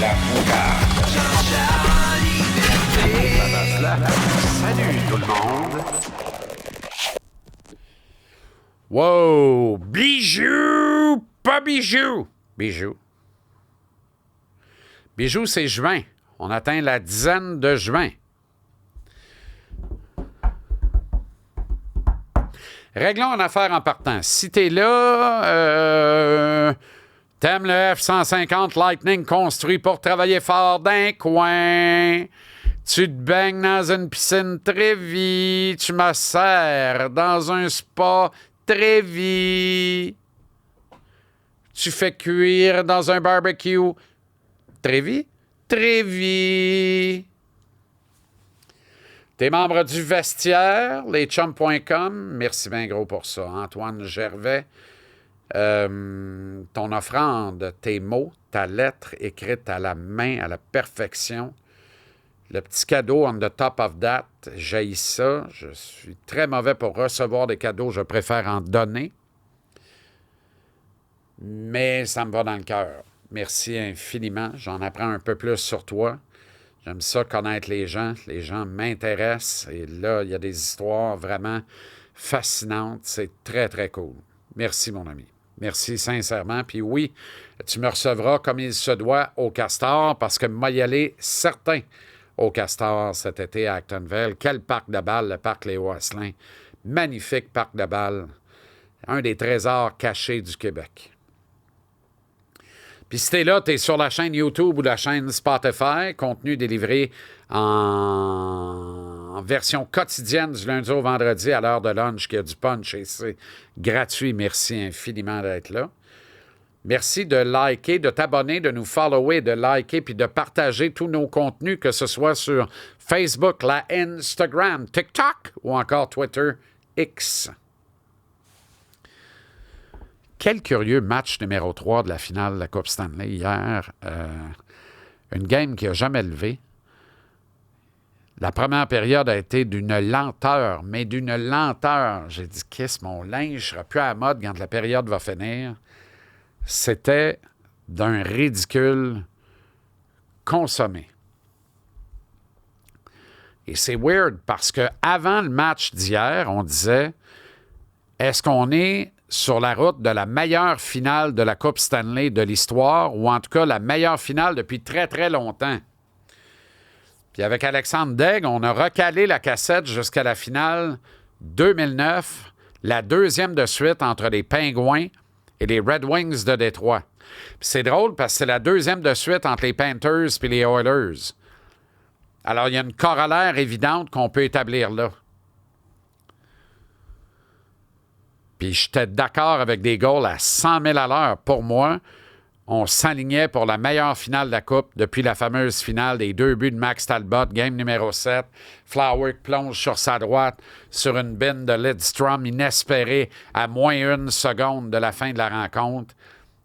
La Fougarde. Salut tout le monde. Wow! Bijou! Pas bijou! Bijou. Bijou, c'est juin. On atteint la dizaine de juin. Réglons une affaire en partant. Si t'es là, t'aimes le F-150 Lightning construit pour travailler fort d'un coin, tu te baignes dans une piscine Trévis, tu me sers dans un spa Trévis, tu fais cuire dans un barbecue Trévis, Trévis. T'es membre du vestiaire, leschums.com. Merci bien gros pour ça. Antoine Gervais. Ton offrande, tes mots, ta lettre écrite à la main, à la perfection. Le petit cadeau on the top of that, j'haïs ça. Je suis très mauvais pour recevoir des cadeaux. Je préfère en donner. Mais ça me va dans le cœur. Merci infiniment. J'en apprends un peu plus sur toi. J'aime ça, connaître les gens. Les gens m'intéressent. Et là, il y a des histoires vraiment fascinantes. C'est très, très cool. Merci, mon ami. Merci sincèrement. Puis oui, tu me recevras comme il se doit au Castor parce que moi y aller certain au Castor cet été à Actonville. Quel parc de balles, le parc Léo Asselin. Magnifique parc de balles. Un des trésors cachés du Québec. Puis si t'es là, t'es sur la chaîne YouTube ou la chaîne Spotify, contenu délivré en version quotidienne du lundi au vendredi à l'heure de lunch, qui a du punch et c'est gratuit. Merci infiniment d'être là. Merci de liker, de t'abonner, de nous follower, de liker puis de partager tous nos contenus, que ce soit sur Facebook, la Instagram, TikTok ou encore Twitter X. Quel curieux match numéro 3 de la finale de la Coupe Stanley hier. Une game qui n'a jamais levé. La première période a été d'une lenteur, mais d'une lenteur. J'ai dit, qu'est-ce mon linge, je serai plus à la mode quand la période va finir. C'était d'un ridicule consommé. Et c'est weird parce qu'avant le match d'hier, on disait, est-ce qu'on est sur la route de la meilleure finale de la Coupe Stanley de l'histoire, ou en tout cas la meilleure finale depuis très, très longtemps. Puis avec Alexandre Daigle, on a recalé la cassette jusqu'à la finale 2009, la deuxième de suite entre les Pingouins et les Red Wings de Détroit. Puis c'est drôle parce que c'est la deuxième de suite entre les Panthers et les Oilers. Alors, il y a une corollaire évidente qu'on peut établir là. Puis j'étais d'accord avec des goals à 100 000 à l'heure. Pour moi, on s'alignait pour la meilleure finale de la Coupe depuis la fameuse finale des 2 buts de Max Talbot, game numéro 7. Flower plonge sur sa droite sur une bine de Lidstrom inespérée à moins 1 seconde de la fin de la rencontre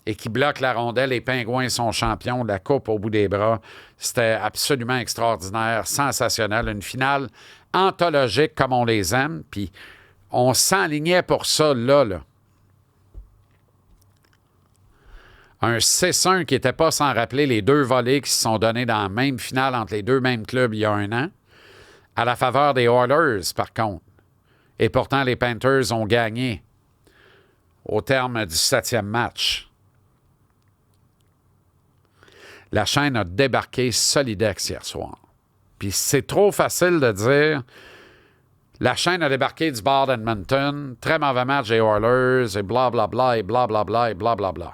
et qui bloque la rondelle. Les Pingouins sont champions de la Coupe au bout des bras. C'était absolument extraordinaire, sensationnel. Une finale anthologique comme on les aime. Puis on s'enlignait pour ça, là. Un 6-1 qui n'était pas sans rappeler les 2 volées qui se sont donnés dans la même finale entre les 2 mêmes clubs il y a 1 an, à la faveur des Oilers, par contre. Et pourtant, les Panthers ont gagné au terme du 7e match. La chaîne a débarqué solidex hier soir. Puis c'est trop facile de dire... La chaîne a débarqué du bord d'Edmonton. Très mauvais match des Oilers et blablabla et blablabla et blablabla.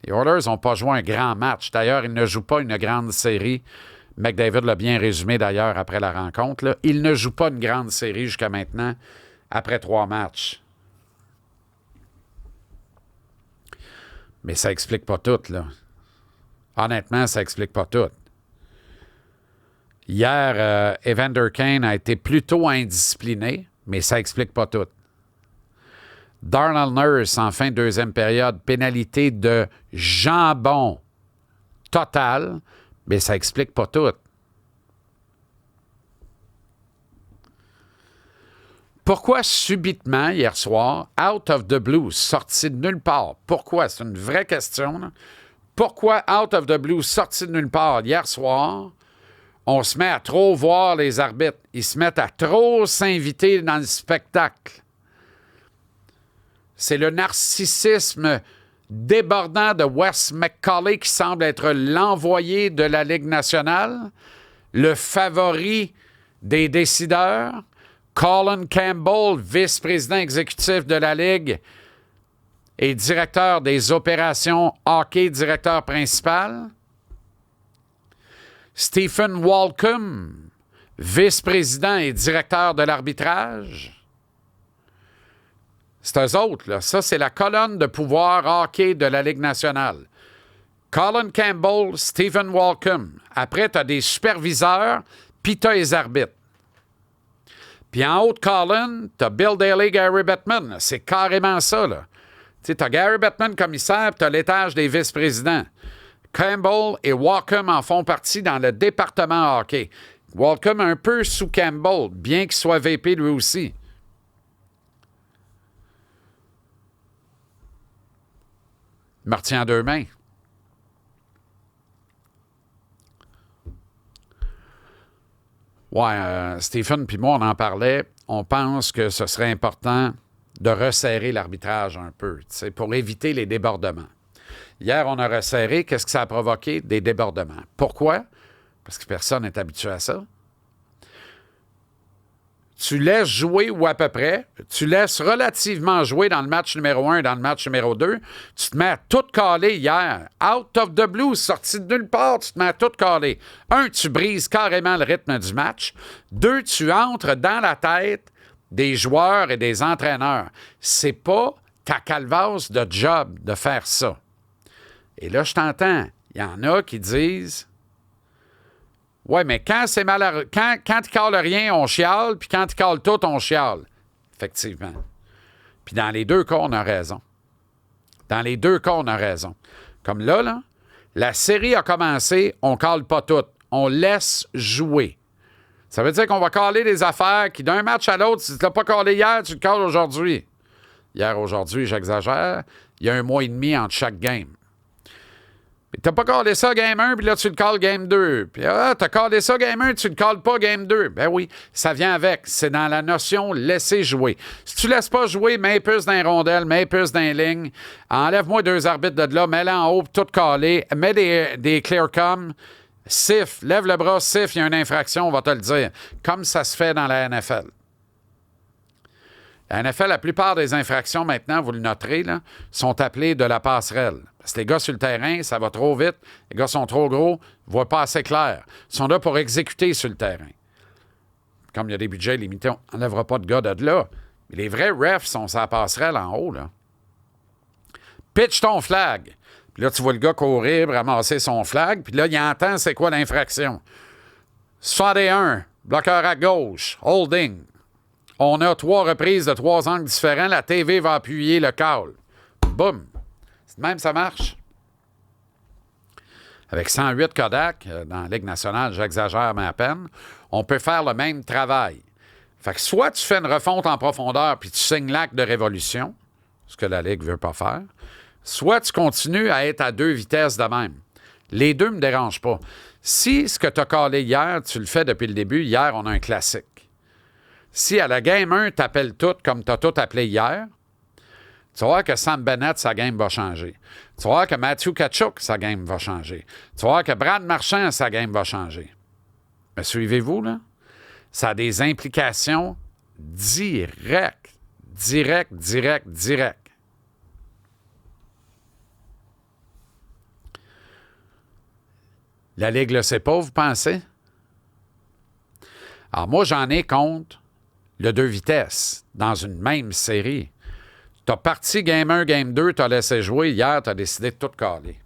Les Oilers n'ont pas joué un grand match. D'ailleurs, ils ne jouent pas une grande série. McDavid l'a bien résumé d'ailleurs après la rencontre. Là. Ils ne jouent pas une grande série jusqu'à maintenant après 3 matchs. Mais ça explique pas tout, là. Honnêtement, ça explique pas tout. Hier, Evander Kane a été plutôt indiscipliné, mais ça explique pas tout. Darnell Nurse, en fin de 2e période, pénalité de jambon total, mais ça explique pas tout. Pourquoi subitement, hier soir, out of the blue, sorti de nulle part? Pourquoi? C'est une vraie question, là. Pourquoi, out of the blue, sorti de nulle part hier soir, on se met à trop voir les arbitres? Ils se mettent à trop s'inviter dans le spectacle. C'est le narcissisme débordant de Wes McCauley qui semble être l'envoyé de la Ligue nationale, le favori des décideurs. Colin Campbell, vice-président exécutif de la Ligue et directeur des opérations hockey, directeur principal. Stephen Walcom, vice-président et directeur de l'arbitrage. C'est eux autres, là. Ça, c'est la colonne de pouvoir hockey de la Ligue nationale. Colin Campbell, Stephen Walcom. Après, tu as des superviseurs, puis tu as les arbitres. Puis en haut de Colin, tu as Bill Daly, Gary Bettman. C'est carrément ça, là. Tu as Gary Bettman commissaire, puis tu as l'étage des vice-présidents. Campbell et Walcom en font partie dans le département hockey. Walcom un peu sous Campbell, bien qu'il soit VP lui aussi. Martin en deux mains. Ouais, Stephen puis moi, on en parlait. On pense que ce serait important de resserrer l'arbitrage un peu, pour éviter les débordements. Hier, on a resserré. Qu'est-ce que ça a provoqué? Des débordements. Pourquoi? Parce que personne n'est habitué à ça. Tu laisses jouer ou à peu près, tu laisses relativement jouer dans le match numéro 1 et dans le match numéro 2, tu te mets à tout caler hier. Out of the blue, sorti de nulle part, tu te mets à tout caler. 1, tu brises carrément le rythme du match. 2, tu entres dans la tête des joueurs et des entraîneurs. C'est pas ta calvasse de job de faire ça. Et là, je t'entends, il y en a qui disent... Ouais, mais quand c'est mal quand il cale rien, on chiale, puis quand il cale tout, on chiale. Effectivement. Puis dans les deux cas, on a raison. Dans les deux cas, on a raison. Comme là, la série a commencé, on cale pas tout. On laisse jouer. Ça veut dire qu'on va caler des affaires qui, d'un match à l'autre, si tu l'as pas calé hier, tu le cales aujourd'hui. Hier, aujourd'hui, j'exagère, il y a 1 mois et demi entre chaque game. Mais t'as pas callé ça game 1, puis là, tu le calls game 2. Puis t'as callé ça game 1, tu le calls pas game 2. Ben oui, ça vient avec. C'est dans la notion laisser jouer. Si tu laisses pas jouer, mets plus dans les rondelles, mets plus dans les lignes. Enlève-moi 2 arbitres de là, mets-les en haut, tout calé. Mets des clear comm. Siffle, lève le bras, siffle, il y a une infraction, on va te le dire. Comme ça se fait dans la NFL. La NFL, la plupart des infractions maintenant, vous le noterez, là, sont appelées de la passerelle. Parce que les gars sur le terrain, ça va trop vite. Les gars sont trop gros, ils ne voient pas assez clair. Ils sont là pour exécuter sur le terrain. Comme il y a des budgets limités, on n'enlèvera pas de gars de là. Mais les vrais refs sont sur la passerelle en haut, là. Pitch ton flag. Puis là, tu vois le gars courir, ramasser son flag. Puis là, il entend c'est quoi l'infraction. 61, bloqueur à gauche, holding. On a 3 reprises de 3 angles différents. La TV va appuyer le call. Boum. Même ça marche. Avec 108 Kodak, dans la Ligue nationale, j'exagère mais à peine, on peut faire le même travail. Fait que soit tu fais une refonte en profondeur puis tu signes l'acte de révolution, ce que la Ligue ne veut pas faire, soit tu continues à être à 2 vitesses de même. Les deux ne me dérangent pas. Si ce que tu as callé hier, tu le fais depuis le début, hier, on a un classique. Si à la game 1, tu appelles tout comme tu as tout appelé hier, tu vas voir que Sam Bennett, sa game va changer. Tu vas voir que Matthew Tkachuk, sa game va changer. Tu vas voir que Brad Marchand, sa game va changer. Mais suivez-vous, là? Ça a des implications directes. Direct. La Ligue le sait pas, vous pensez? Alors moi, j'en ai contre le 2 vitesses dans une même série. Tu as parti game 1, game 2, tu as laissé jouer. Hier, tu as décidé de tout caler.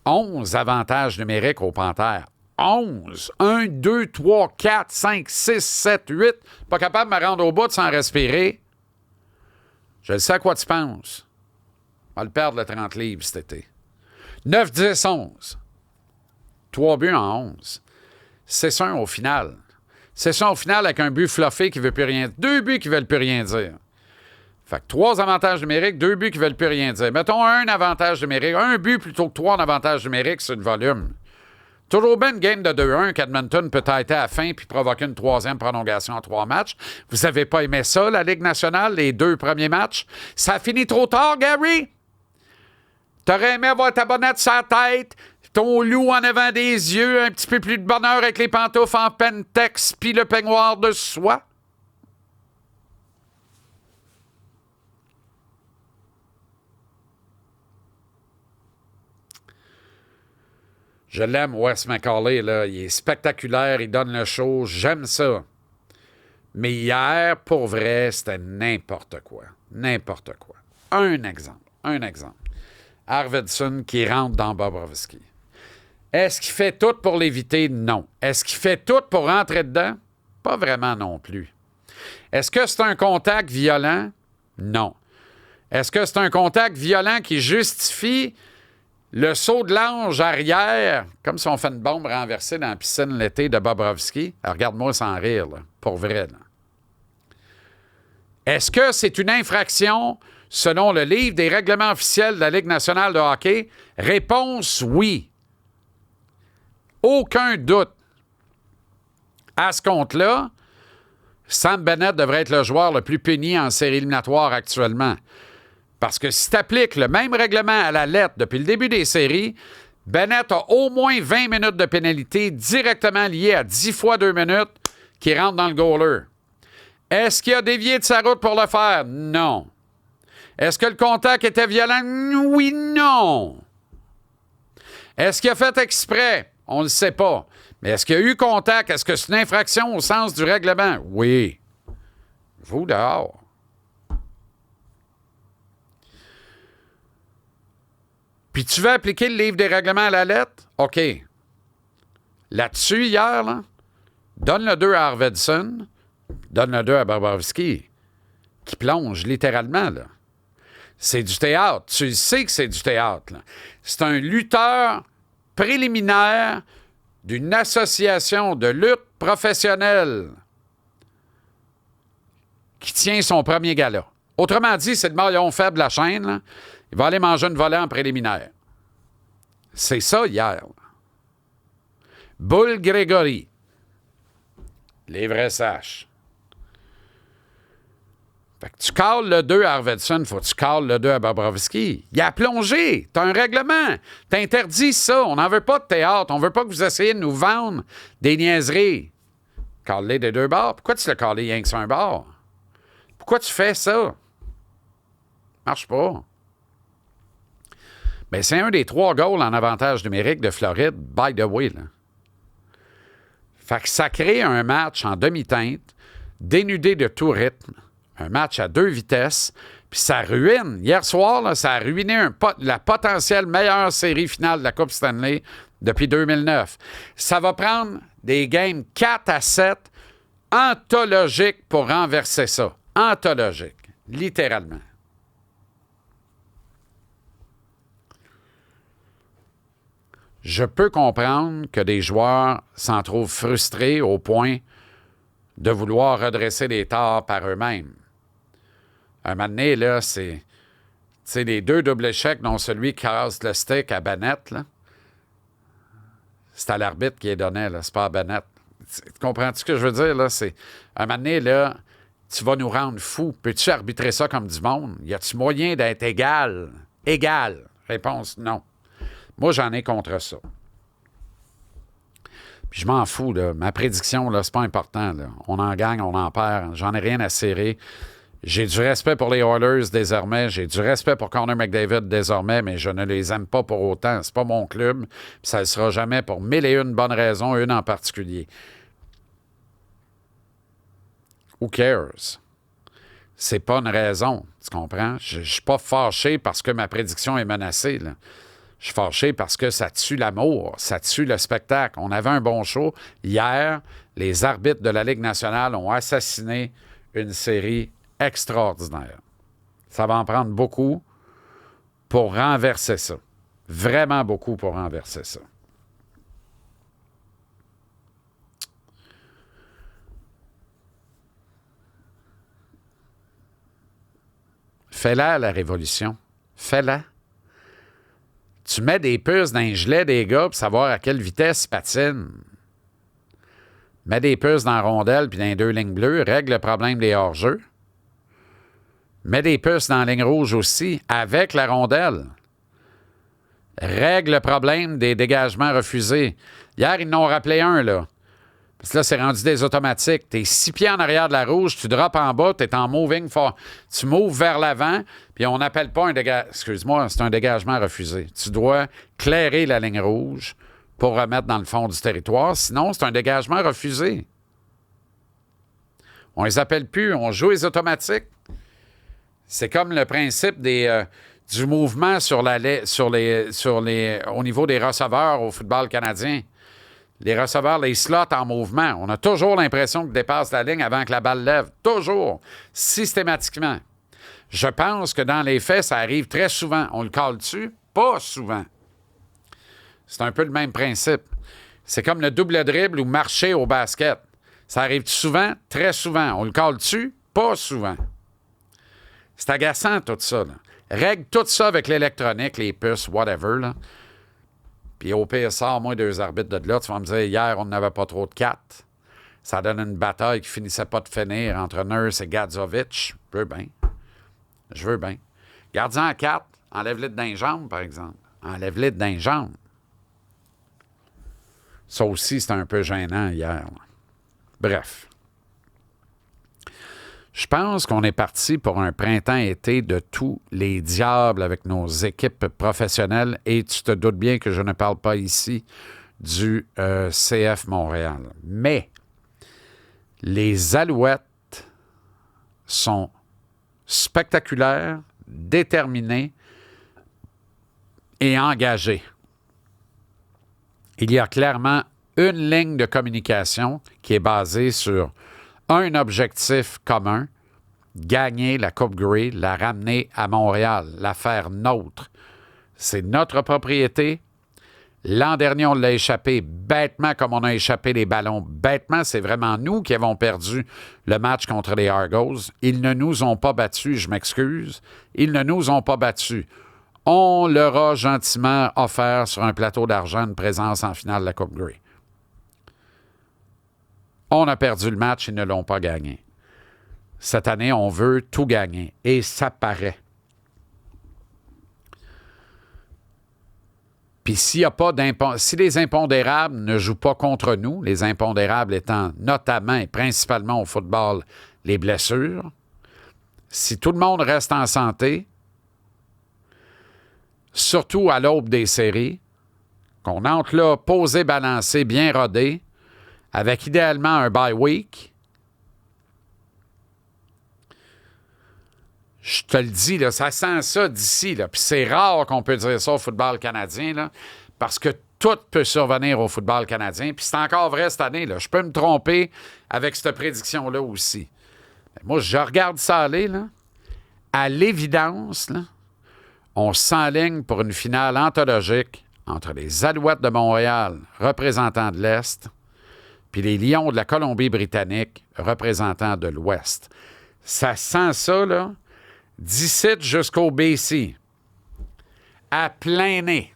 11 avantages numériques aux Panthères. 11. 1, 2, 3, 4, 5, 6, 7, 8. Pas capable de me rendre au bout sans respirer. Je sais à quoi tu penses. On va le perdre le 30 livres cet été. 9, 10, 11. 3 buts en 11. C'est ça au final. C'est ça au final avec un but fluffé qui ne veut plus rien dire. 2 buts qui ne veulent plus rien dire. Fait que 3 avantages numériques, 2 buts qui ne veulent plus rien dire. Mettons un avantage numérique, un but plutôt que 3 en avantage numérique sur le volume. Toujours bien une game de 2-1 qu'Edmonton peut être à la fin puis provoquer une 3e prolongation en 3 matchs. Vous n'avez pas aimé ça, la Ligue nationale, les 2 premiers matchs? Ça a fini trop tard, Gary? T'aurais aimé avoir ta bonnette sur la tête, ton loup en avant des yeux, un petit peu plus de bonheur avec les pantoufles en pentex puis le peignoir de soie? Je l'aime, Wes McCauley, là. Il est spectaculaire, il donne le show, j'aime ça. Mais hier, pour vrai, c'était n'importe quoi. N'importe quoi. Un exemple. Arvidsson qui rentre dans Bobrovsky. Est-ce qu'il fait tout pour l'éviter? Non. Est-ce qu'il fait tout pour rentrer dedans? Pas vraiment non plus. Est-ce que c'est un contact violent? Non. Est-ce que c'est un contact violent qui justifie le saut de l'ange arrière, comme si on fait une bombe renversée dans la piscine l'été de Bobrovsky? Alors, regarde-moi sans rire, là, pour vrai. Là. Est-ce que c'est une infraction selon le livre des règlements officiels de la Ligue nationale de hockey? Réponse oui. Aucun doute. À ce compte-là, Sam Bennett devrait être le joueur le plus puni en série éliminatoire actuellement. Parce que si tu appliques le même règlement à la lettre depuis le début des séries, Bennett a au moins 20 minutes de pénalité directement liées à 10 fois 2 minutes qui rentrent dans le goaler. Est-ce qu'il a dévié de sa route pour le faire? Non. Est-ce que le contact était violent? Oui, non. Est-ce qu'il a fait exprès? On ne le sait pas. Mais est-ce qu'il y a eu contact? Est-ce que c'est une infraction au sens du règlement? Oui. Vous dehors. Puis tu veux appliquer le livre des règlements à la lettre? OK. Là-dessus, hier, là, donne le 2 à Arvidsson, donne le 2 à Bobrovsky, qui plonge littéralement, là. C'est du théâtre. Tu sais que c'est du théâtre, là. C'est un lutteur préliminaire d'une association de lutte professionnelle qui tient son premier gala. Autrement dit, c'est le maillon faible de la chaîne, là. Il va aller manger une volée en préliminaire. C'est ça, hier. Bull Grégory. Les vrais saches. Fait que tu cales le 2 à Arvidsson, faut que tu cales le 2 à Bobrovsky. Il a plongé. T'as un règlement. T'interdis ça. On n'en veut pas de théâtre. On veut pas que vous essayiez de nous vendre des niaiseries. Cale-les des 2 bords. Pourquoi tu l'as calé rien que sur un bord? Pourquoi tu fais ça? Marche pas. Bien, c'est un des 3 goals en avantage numérique de Floride, by the way. Là. Fait que ça crée un match en demi-teinte, dénudé de tout rythme, un match à 2 vitesses, puis ça ruine. Hier soir, là, ça a ruiné la potentielle meilleure série finale de la Coupe Stanley depuis 2009. Ça va prendre des games 4-7 anthologiques pour renverser ça. Anthologiques, littéralement. Je peux comprendre que des joueurs s'en trouvent frustrés au point de vouloir redresser les torts par eux-mêmes. Un moment donné, là, c'est les 2 doubles échecs, dont celui qui casse le stick à Bennett, là. C'est à l'arbitre qui est donné, là, c'est pas à Bennett. Tu comprends-tu ce que je veux dire, là? C'est, un moment donné, là, tu vas nous rendre fous. Peux-tu arbitrer ça comme du monde? Y a-tu moyen d'être égal? Égal. Réponse, non. Moi, j'en ai contre ça. Puis je m'en fous, là. Ma prédiction, là, c'est pas important, là. On en gagne, on en perd. J'en ai rien à serrer. J'ai du respect pour les Oilers désormais. J'ai du respect pour Connor McDavid désormais, mais je ne les aime pas pour autant. C'est pas mon club. Puis ça ne sera jamais pour 1001 bonnes raisons, une en particulier. Who cares? C'est pas une raison, tu comprends? Je suis pas fâché parce que ma prédiction est menacée, là. Je suis fâché parce que ça tue l'amour, ça tue le spectacle. On avait un bon show. Hier, les arbitres de la Ligue nationale ont assassiné une série extraordinaire. Ça va en prendre beaucoup pour renverser ça. Vraiment beaucoup pour renverser ça. Fais-la, la révolution. Fais-la. Tu mets des puces dans les gelets des gars pour savoir à quelle vitesse ils patinent. Mets des puces dans la rondelle puis dans les 2 lignes bleues. Règle le problème des hors-jeux. Mets des puces dans la ligne rouge aussi, avec la rondelle. Règle le problème des dégagements refusés. Hier, ils n'ont rappelé un, là. Parce que là, c'est rendu des automatiques. Tu es 6 pieds en arrière de la rouge, tu droppes en bas, tu es en moving for. Tu moves vers l'avant, puis on n'appelle pas un dégagement. Excuse-moi, c'est un dégagement refusé. Tu dois clairer la ligne rouge pour remettre dans le fond du territoire. Sinon, c'est un dégagement refusé. On les appelle plus, on joue les automatiques. C'est comme le principe du mouvement au niveau des receveurs au football canadien. Les receveurs, les slots en mouvement. On a toujours l'impression qu'ils dépassent la ligne avant que la balle lève. Toujours. Systématiquement. Je pense que dans les faits, ça arrive très souvent. On le cale dessus? Pas souvent. C'est un peu le même principe. C'est comme le double dribble ou marcher au basket. Ça arrive souvent? Très souvent. On le cale dessus? Pas souvent. C'est agaçant, tout ça. Là. Règle tout ça avec l'électronique, les puces, whatever, là. Puis au PSR, moi, 2 arbitres de là, tu vas me dire, hier, on n'avait pas trop de 4. Ça donne une bataille qui finissait pas de finir entre Nurse et Gadzovic. Je veux bien. Je veux bien. Gardien à 4, enlève-le d'un jambe, par exemple. Enlève-le d'un jambe. Ça aussi, c'était un peu gênant hier. Là. Bref. Je pense qu'on est parti pour un printemps-été de tous les diables avec nos équipes professionnelles et tu te doutes bien que je ne parle pas ici du CF Montréal. Mais les Alouettes sont spectaculaires, déterminés et engagés. Il y a clairement une ligne de communication qui est basée sur un objectif commun, gagner la Coupe Grey, la ramener à Montréal, la faire nôtre. C'est notre propriété. L'an dernier, on l'a échappé bêtement comme on a échappé les ballons bêtement. C'est vraiment nous qui avons perdu le match contre les Argos. Ils ne nous ont pas battus, je m'excuse. Ils ne nous ont pas battus. On leur a gentiment offert sur un plateau d'argent une présence en finale de la Coupe Grey. On a perdu le match, ils ne l'ont pas gagné. Cette année, on veut tout gagner. Et ça paraît. Puis s'il y a pas si les impondérables ne jouent pas contre nous, les impondérables étant notamment et principalement au football les blessures, si tout le monde reste en santé, surtout à l'aube des séries, qu'on entre là, posé, balancé, bien rodé, avec idéalement un bye week. Je te le dis, là, ça sent ça d'ici. Là. Puis c'est rare qu'on peut dire ça au football canadien, là, parce que tout peut survenir au football canadien. Puis c'est encore vrai cette année. Là. Je peux me tromper avec cette prédiction-là aussi. Mais moi, je regarde ça aller. Là. À l'évidence, là, on s'enligne pour une finale anthologique entre les Alouettes de Montréal, représentants de l'Est, puis les Lions de la Colombie-Britannique, représentants de l'Ouest. Ça sent ça, là, d'ici jusqu'au BC, à plein nez.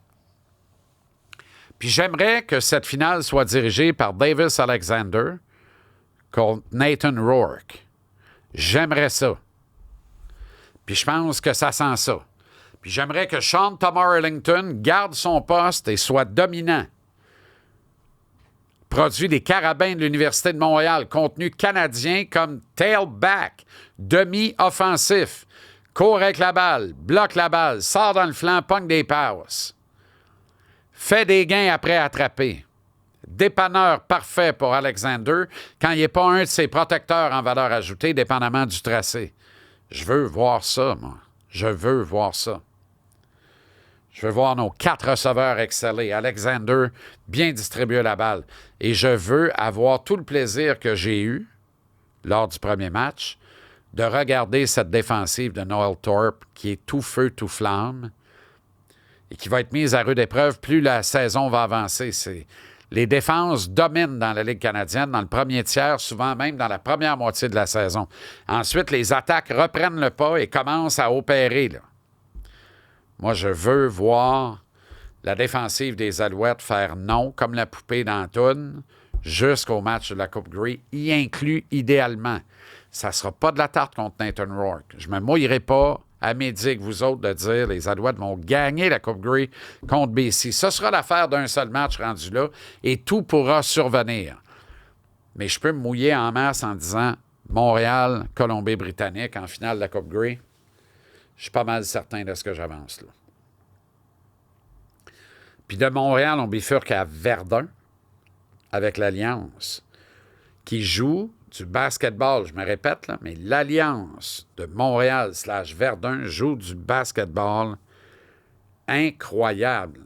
Puis j'aimerais que cette finale soit dirigée par Davis Alexander contre Nathan Rourke. J'aimerais ça. Puis je pense que ça sent ça. Puis j'aimerais que Sean Thomas Ellington garde son poste et soit dominant. Produit des carabins de l'Université de Montréal, contenu canadien comme tailback, demi-offensif, court avec la balle, bloque la balle, sort dans le flanc, pogne des passes. Fait des gains après attraper. Dépanneur parfait pour Alexander quand il n'est pas un de ses protecteurs en valeur ajoutée, dépendamment du tracé. Je veux voir ça, moi. Je veux voir ça. Je veux voir nos 4 receveurs exceller. Alexander bien distribuer la balle. Et je veux avoir tout le plaisir que j'ai eu lors du premier match de regarder cette défensive de Noel Thorpe qui est tout feu, tout flamme et qui va être mise à rude épreuve plus la saison va avancer. C'est Les défenses dominent dans la Ligue canadienne, dans le premier tiers, souvent même dans la première moitié de la saison. Ensuite, les attaques reprennent le pas et commencent à opérer, là. Moi, je veux voir la défensive des Alouettes faire non, comme la poupée d'Antoine, jusqu'au match de la Coupe Grey, y inclut idéalement. Ça ne sera pas de la tarte contre Nathan Rourke. Je ne me mouillerai pas à midi que vous autres de dire les Alouettes vont gagner la Coupe Grey contre BC. Ce sera l'affaire d'un seul match rendu là et tout pourra survenir. Mais je peux me mouiller en masse en disant Montréal, Colombie-Britannique en finale de la Coupe Grey. Je suis pas mal certain de ce que j'avance là. Puis de Montréal, on bifurque à Verdun avec l'Alliance qui joue du basketball, je me répète, là, mais l'Alliance de Montréal/Verdun joue du basketball incroyable.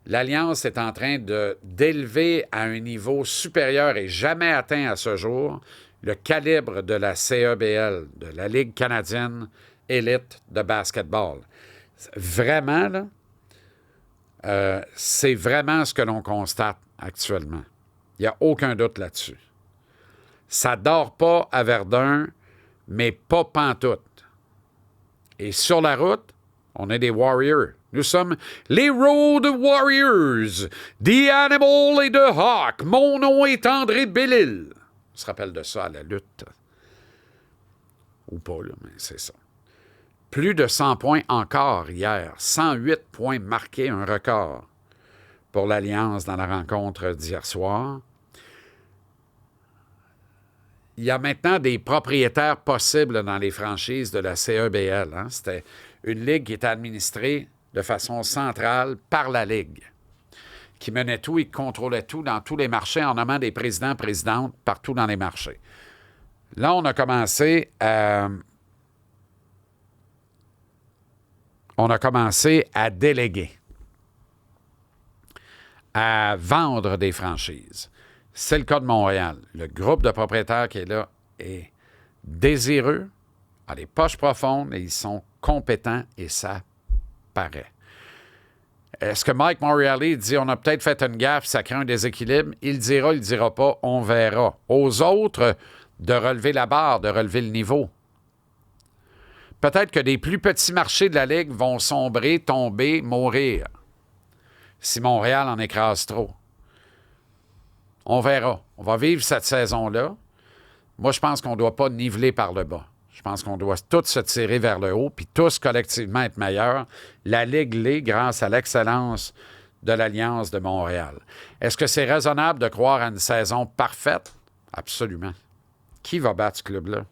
L'Alliance est en train d'élever à un niveau supérieur et jamais atteint à ce jour le calibre de la CEBL, de la Ligue canadienne élite de basketball. Vraiment, là, c'est vraiment ce que l'on constate actuellement. Il n'y a aucun doute là-dessus. Ça dort pas à Verdun, mais pas pantoute. Et sur la route, on est des Warriors. Nous sommes les Road Warriors, The Animal et The Hawk. Mon nom est André Bellil. On se rappelle de ça à la lutte. Ou pas, là, mais c'est ça. Plus de 100 points encore hier. 108 points marqués, un record pour l'Alliance dans la rencontre d'hier soir. Il y a maintenant des propriétaires possibles dans les franchises de la CEBL. Hein? C'était une ligue qui était administrée de façon centrale par la Ligue, qui menait tout et qui contrôlait tout dans tous les marchés en nommant des présidents, présidentes partout dans les marchés. Là, on a commencé à déléguer, à vendre des franchises. C'est le cas de Montréal. Le groupe de propriétaires qui est là est désireux, a des poches profondes et ils sont compétents et ça paraît. Est-ce que Mike Morreale dit on a peut-être fait une gaffe, ça crée un déséquilibre? Il dira, il ne dira pas, on verra. Aux autres de relever la barre, de relever le niveau. Peut-être que des plus petits marchés de la Ligue vont sombrer, tomber, mourir si Montréal en écrase trop. On verra. On va vivre cette saison-là. Moi, je pense qu'on ne doit pas niveler par le bas. Je pense qu'on doit tous se tirer vers le haut puis tous collectivement être meilleurs. La Ligue l'est grâce à l'excellence de l'Alliance de Montréal. Est-ce que c'est raisonnable de croire à une saison parfaite? Absolument. Qui va battre ce club-là?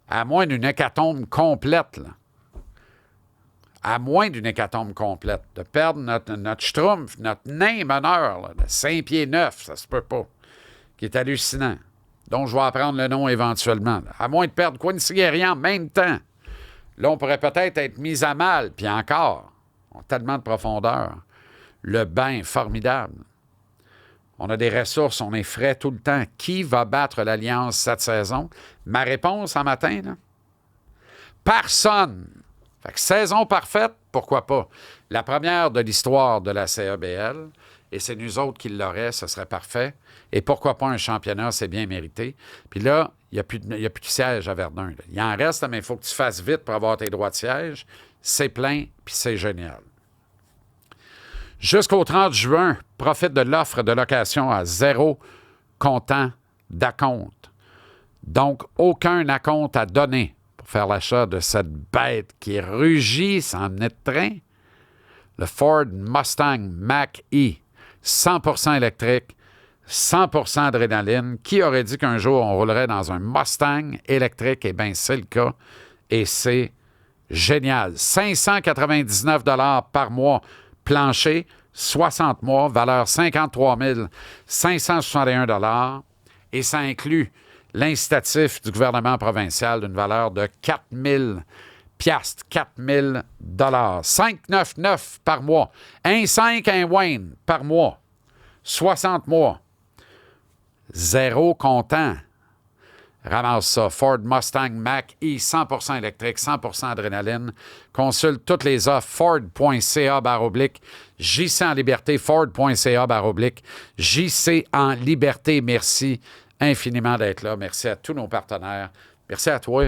À moins d'une hécatombe complète, là. À moins d'une hécatombe complète. De perdre notre schtroumpf, notre nain meneur, là, de 5 pieds 9, ça se peut pas. Qui est hallucinant. Dont je vais apprendre le nom éventuellement. Là. À moins de perdre Quincy Guerrier en même temps. Là, on pourrait peut-être être mis à mal. Puis encore, on a tellement de profondeur. Le bain, formidable. On a des ressources, on est frais tout le temps. Qui va battre l'Alliance cette saison? Ma réponse en matin, là? Personne. Fait que saison parfaite, pourquoi pas? La première de l'histoire de la CEBL, et c'est nous autres qui l'auraient, ce serait parfait. Et pourquoi pas un championnat, c'est bien mérité. Puis là, il n'y a plus de siège à Verdun. Là. Il en reste, mais il faut que tu fasses vite pour avoir tes droits de siège. C'est plein, puis c'est génial. Jusqu'au 30 juin, profite de l'offre de location à 0 comptant d'acompte. Donc, aucun acompte à donner pour faire l'achat de cette bête qui rugit sans nez de train. Le Ford Mustang Mach-E, 100% électrique, 100% adrénaline. Qui aurait dit qu'un jour, on roulerait dans un Mustang électrique? Eh bien, c'est le cas. Et c'est génial. 599 $ par mois plancher, 60 mois, valeur 53 561 $. Et ça inclut l'incitatif du gouvernement provincial d'une valeur de 4 000 piastres, 4 000 $. 599 par mois. 1,5 un Wayne par mois. 60 mois. 0 comptant. Ramasse ça. Ford Mustang Mach-E, 100% électrique, 100% adrénaline. Consulte toutes les offres. Ford.ca/. JC en liberté. Ford.ca/. JC en liberté. Merci infiniment d'être là. Merci à tous nos partenaires. Merci à toi.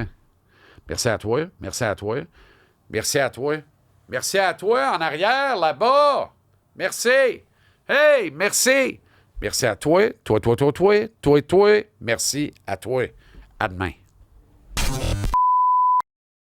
Merci à toi. Merci à toi. Merci à toi. Merci à toi en arrière, là-bas. Merci. Hey, merci. Merci à toi. Toi. Merci à toi. À demain.